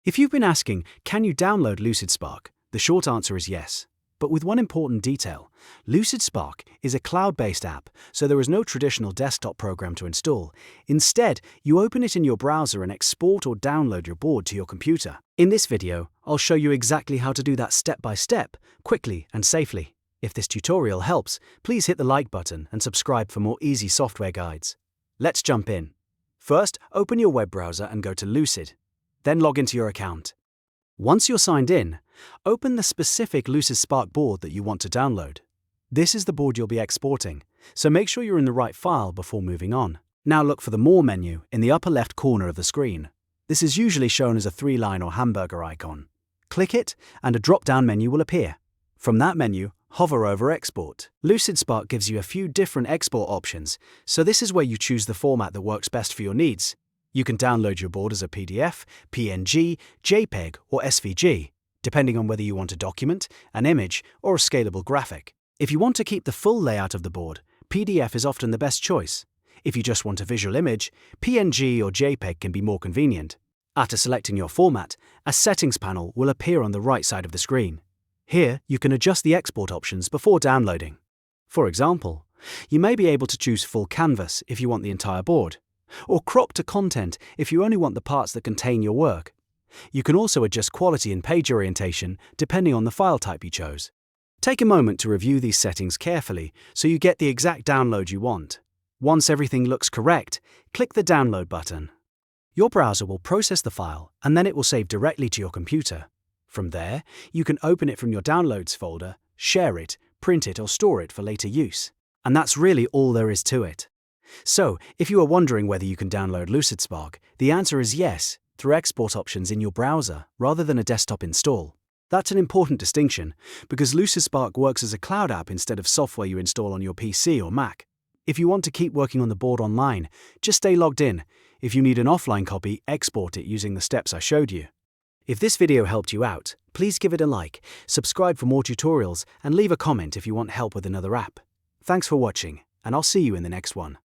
If you've been asking, can you download Lucidspark? The short answer is yes. But with one important detail, Lucidspark is a cloud-based app, so there is no traditional desktop program to install. Instead, you open it in your browser and export or download your board to your computer. In this video, I'll show you exactly how to do that step by step, quickly and safely. If this tutorial helps, please hit the like button and subscribe for more easy software guides. Let's jump in. First, open your web browser and go to Lucid. Then log into your account. Once you're signed in, open the specific Lucidspark board that you want to download. This is the board you'll be exporting, so make sure you're in the right file before moving on. Now look for the More menu in the upper left corner of the screen. This is usually shown as a 3-line or hamburger icon. Click it and a drop-down menu will appear. From that menu, hover over Export. Lucidspark gives you a few different export options, so this is where you choose the format that works best for your needs. You can download your board as a PDF, PNG, JPEG, or SVG, depending on whether you want a document, an image, or a scalable graphic. If you want to keep the full layout of the board, PDF is often the best choice. If you just want a visual image, PNG or JPEG can be more convenient. After selecting your format, a settings panel will appear on the right side of the screen. Here, you can adjust the export options before downloading. For example, you may be able to choose full canvas if you want the entire board, or crop to content if you only want the parts that contain your work. You can also adjust quality and page orientation depending on the file type you chose. Take a moment to review these settings carefully so you get the exact download you want. Once everything looks correct, click the download button. Your browser will process the file and then it will save directly to your computer. From there, you can open it from your Downloads folder, share it, print it, or store it for later use. And that's really all there is to it. So, if you are wondering whether you can download Lucidspark, the answer is yes, through export options in your browser rather than a desktop install. That's an important distinction, because Lucidspark works as a cloud app instead of software you install on your PC or Mac. If you want to keep working on the board online, just stay logged in. If you need an offline copy, export it using the steps I showed you. If this video helped you out, please give it a like, subscribe for more tutorials, and leave a comment if you want help with another app. Thanks for watching, and I'll see you in the next one.